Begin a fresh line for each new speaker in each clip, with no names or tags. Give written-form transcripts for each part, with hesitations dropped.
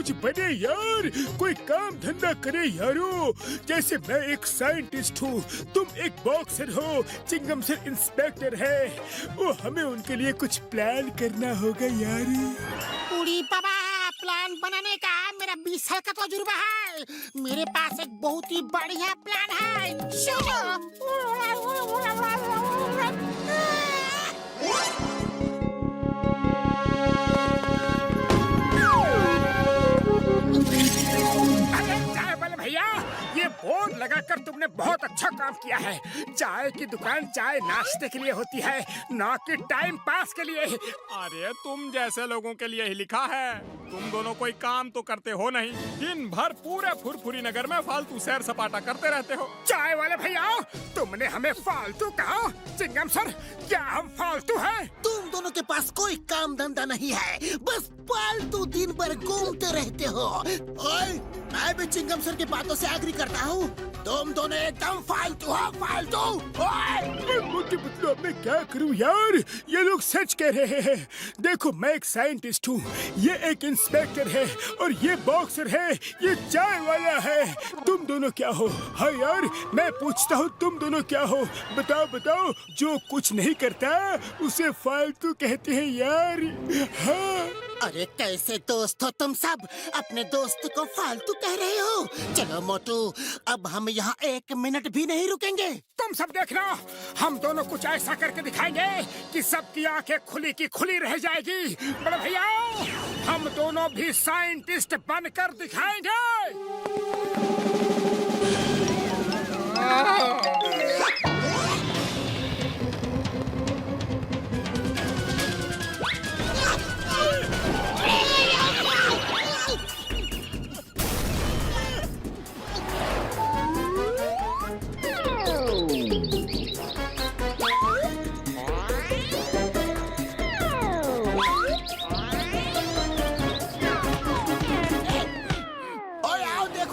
कुछ बने यार, कोई काम धंधा करे यारो। जैसे मैं एक साइंटिस्ट हूँ, तुम एक बॉक्सर हो, चिंगम सर इंस्पेक्टर है। वो हमें उनके लिए कुछ प्लान करना होगा यार।
उड़ी बाबा, प्लान बनाने का मेरा 20 साल का तजुर्बा है। मेरे पास एक बहुत ही बढ़िया प्लान है। सुनो।
भैया, ये बोर्ड लगाकर तुमने बहुत अच्छा काम किया है। चाय की दुकान चाय नाश्ते के लिए होती है, ना कि टाइम पास के लिए।
अरे तुम जैसे लोगों के लिए ही लिखा है। तुम दोनों कोई काम तो करते हो नहीं, दिन भर पूरे फुरफुरी नगर में फालतू सैर सपाटा करते रहते हो।
चाय वाले भैया, तुमने हमें फालतू कहा? चिंगम सर, क्या हम फालतू हैं?
तुम दोनों के पास कोई काम धंधा नहीं है, बस फालतू दिन भर घूमते रहते हो। ओए, मैं भी चिंगम सर की बातों से एग्री करता हूँ। तुम दोनों एकदम फालतू हो, फालतू।
मोटे पतलू, अब मैं क्या करूँ यार? ये लोग सच कह रहे हैं। देखो, मैं एक साइंटिस्ट हूँ, ये एक इंस्पेक्टर है और ये बॉक्सर है, ये चाय वाला है। तुम दोनों क्या हो? हाँ यार, मैं पूछता हूँ, तुम दोनों क्या हो? बताओ बताओ। जो कुछ नहीं करता उसे फालतू कहते हैं यार। हाँ।
अरे कैसे दोस्त हो तुम सब? अपने दोस्त को फालतू कह रहे हो? चलो मोटू, अब हम यहाँ 1 मिनट भी नहीं रुकेंगे।
तुम सब देखना, हम दोनों कुछ ऐसा करके दिखाएंगे कि सबकी आंखें खुली की खुली रह जाएगी। बड़े भैया, हम दोनों भी साइंटिस्ट बनकर दिखाएंगे।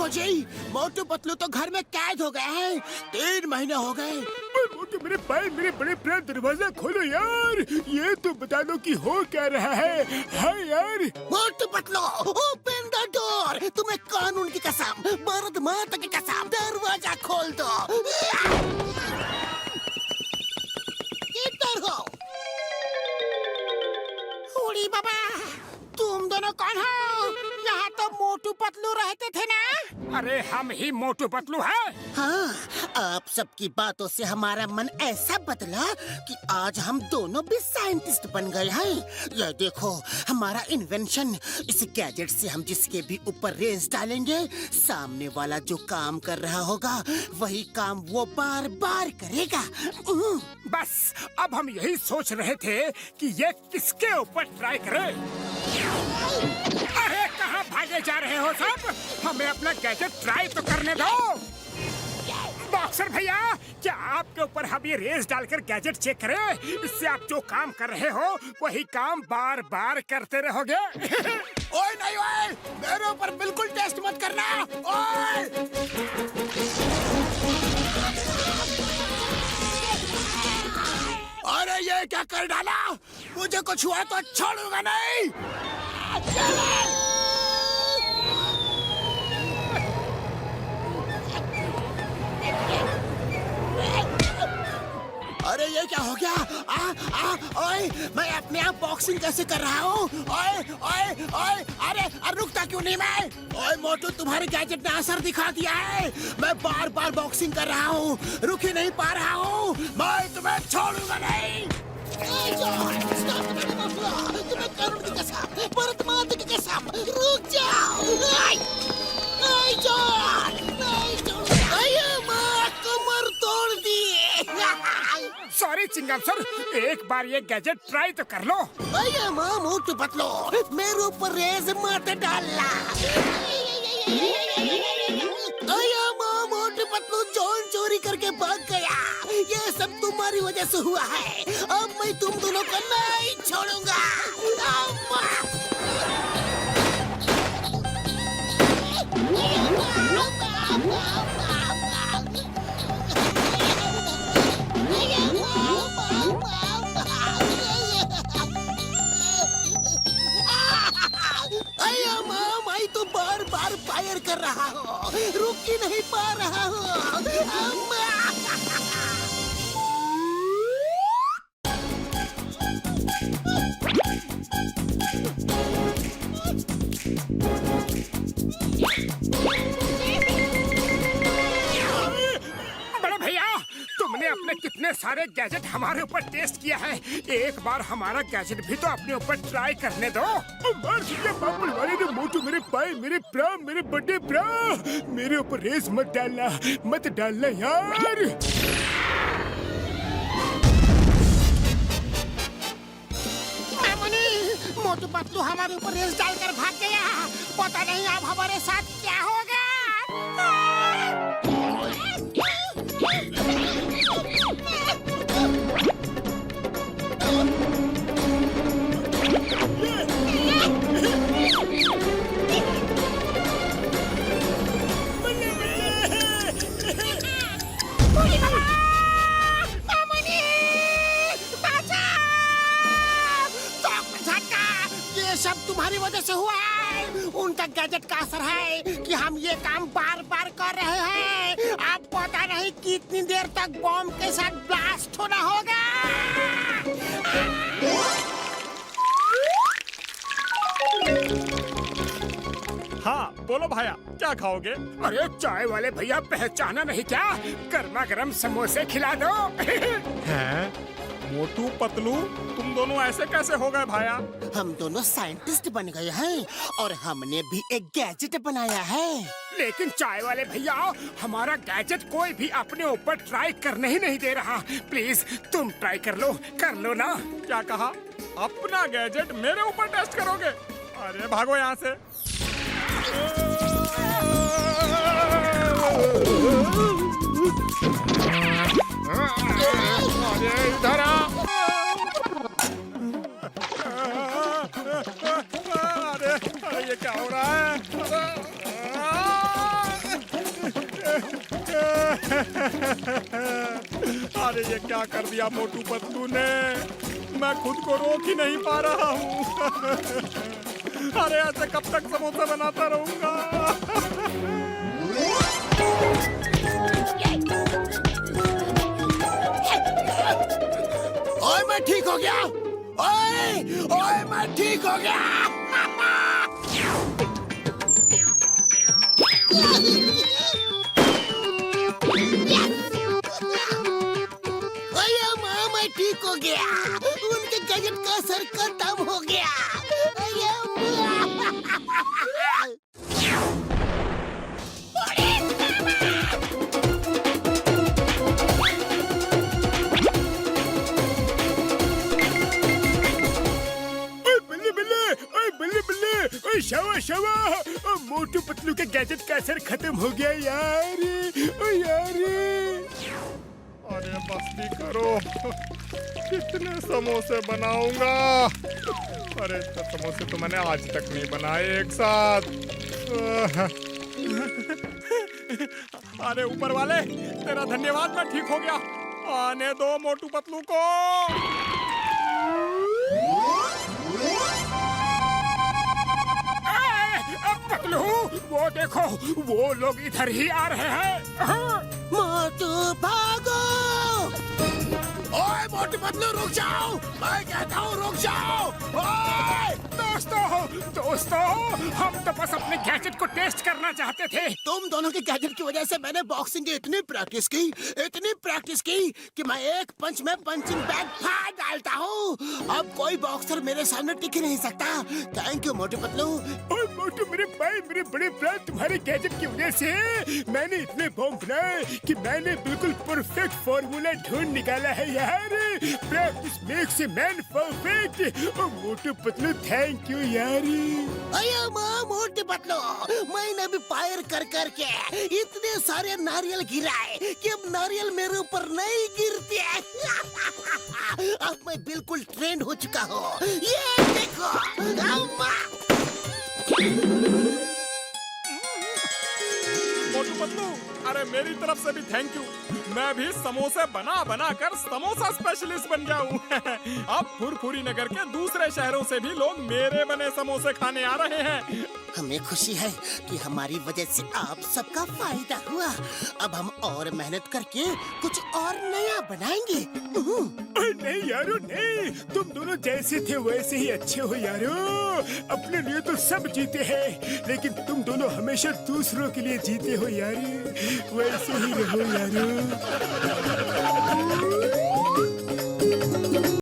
जी, मोटू पतलू तो घर में कैद हो गए हैं। 3 महीने हो गए।
मोटू मेरे भाई, मेरे बड़े प्यार, दरवाजा खोलो यार। ये तो बता दो कि हो क्या रहा है। हाँ यार।
Motu Patlu, open the door. तुम्हें कानून की कसम, भारत माता की कसम, दरवाजा खोल दो। इधर हो। उड़ी बाबा, तुम दोनों कौन हो? यहाँ तो मोटू पतलू रहते थे ना?
अरे हम ही मोटू पतलू हैं।
हाँ, आप सबकी बातों से हमारा मन ऐसा बदला कि आज हम दोनों भी साइंटिस्ट बन गए हैं। ये देखो, हमारा इन्वेंशन। इस गैजेट से हम जिसके भी ऊपर रेस डालेंगे, सामने वाला जो काम कर रहा होगा वही काम वो बार बार करेगा।
बस अब हम यही सोच रहे थे कि ये किसके ऊपर ट्राई करें। अरे कहाँ भागे जा रहे हो सब? हमें अपना गैजेट ट्राई तो करने दो। बॉक्सर भैया, क्या आपके ऊपर हम ये रेस डालकर गैजेट चेक करें? इससे आप जो काम कर रहे हो वही काम बार बार करते रहोगे।
ओए नहीं ओए, मेरे ऊपर बिल्कुल टेस्ट मत करना। ओए! अरे ये क्या कर डाला? मुझे कुछ हुआ तो छोड़ूंगा नहीं। अरे ये क्या हो गया? ओए, मैं अपने आप बॉक्सिंग कैसे कर रहा हूँ? ओए ओए ओए, अरे रुकता क्यों नहीं मैं? ओए मोटू, तुम्हारे गैजेट ने असर दिखा दिया है। मैं बार बार बॉक्सिंग कर रहा हूँ, रुक ही नहीं पा रहा हूँ। मैं तुम्हें छोड़ूंगा नहीं। तुम्हें कानून की कसम, भारत माता की कसम, रुक जाओ। कमर तोड़ दी।
सॉरी चिंगम सर, एक बार ये गैजेट ट्राई तो कर लो।
भैया माँ, मोटू पतलू, मेरे ऊपर रेस मत डालना। भैया माँ, मोटू पतलू जॉन चोरी करके भाग गया। ये सब तुम्हारी वजह से हुआ है। अब मैं तुम दोनों को नहीं छोड़ूंगा। तो बार बार फायर कर रहा हूँ, रुक ही नहीं पा रहा हूँ। अम्मा!
बड़े भैया, तुमने अपने कितने सारे गैजेट हमारे ऊपर टेस्ट किया है, एक बार हमारा गैजेट भी तो अपने ऊपर ट्राई करने दो। पापड़ वाले ने मोटू मेरे पाए, मेरे प्रा, मेरे बड़े प्रा, मेरे ऊपर रेस मत डालना, मत डालना यार।
मोटू पतलू हमारे ऊपर रेस डालकर भाग गया, पता नहीं अब हमारे साथ क्या होगा। सब तुम्हारी वजह से हुआ है। उनका गैजेट का असर है कि हम ये काम बार बार कर रहे हैं। अब पता नहीं कितनी देर तक बॉम्ब के साथ ब्लास्ट होना होगा।
हाँ बोलो भाया, क्या खाओगे?
अरे चाय वाले भैया, पहचाना नहीं क्या? गर्मा गर्म समोसे खिला दो।
हैं? मोटू पतलू, तुम दोनों ऐसे कैसे हो गए भाया?
हम दोनों साइंटिस्ट बन गए हैं और हमने भी एक गैजेट बनाया है।
लेकिन चाय वाले भैया, हमारा गैजेट कोई भी अपने ऊपर ट्राई करने ही नहीं दे रहा। प्लीज तुम ट्राई कर लो ना।
क्या कहा? अपना गैजेट मेरे ऊपर टेस्ट करोगे? अरे भागो यहाँ से। अरे इधर आ। अरे ये क्या हो रहा है? अरे ये क्या कर दिया मोटू पतलू ने? मैं खुद को रोक ही नहीं पा रहा हूँ। अरे ऐसे कब तक समोसा बनाता रहूंगा?
ओए मैं ठीक हो गया। ओए मैं ठीक हो गया। ओए माँ, मैं ठीक हो गया। उनके गैजेट का असर खत्म हो गया।
शावा, मोटू पतलू के गैजेट का असर खत्म हो गया यार।
अरे बस भी करो, कितने समोसे बनाऊंगा? अरे इतने समोसे तो मैंने आज तक नहीं बनाए एक साथ। अरे ऊपर वाले, तेरा धन्यवाद, मैं ठीक हो गया। आने दो मोटू पतलू को।
पतलू, वो देखो, वो लोग इधर ही आ रहे हैं।
मोटू भागो! ओए मोटू पतलू, रुक जाओ! मैं कहता हूँ रुक जाओ! ओए!
दोस्तों, हम तो बस अपने गैजेट को टेस्ट करना चाहते थे।
तुम दोनों के गैजेट की वजह से मैंने बॉक्सिंग की इतनी प्रैक्टिस की कि मैं एक पंच में पंचिंग बैग फाड़ डालता हूँ। अब कोई बॉक्सर मेरे सामने टिक ही नहीं सकता। Thank you Motu Patlu.
और मोटू मेरे भाई, मेरे बड़े भाई, तुम्हारे गैजेट की वजह से मैंने इतने बॉम्ब बनाए कि मैंने बिल्कुल परफेक्ट फॉर्मूला ढूंढ निकाला है यार। Practice makes a man perfect. और मोटू पतलू, थैंक यू यार।
अया माँ मोटू पतलू, मैंने भी फायर कर करके इतने सारे नारियल गिराए कि अब नारियल मेरे ऊपर नहीं गिरते। अब मैं बिल्कुल ट्रेंड हो चुका हूँ। ये देखो अम्मा।
मोटू पतलू, अरे मेरी तरफ से भी थैंक यू। मैं भी समोसे बना बना कर समोसा स्पेशलिस्ट बन गया हूँ। अब फुरफुरी नगर के दूसरे शहरों से भी लोग मेरे बने समोसे खाने आ रहे हैं।
हमें खुशी है कि हमारी वजह से आप सबका फायदा हुआ। अब हम और मेहनत करके कुछ और नया बनाएंगे।
नहीं यारो नहीं, तुम दोनों जैसे थे वैसे ही अच्छे हो यारो। अपने लिए तो सब जीते हैं, लेकिन तुम दोनों हमेशा दूसरों के लिए जीते हो यारो। वैसे ही रहो यारो।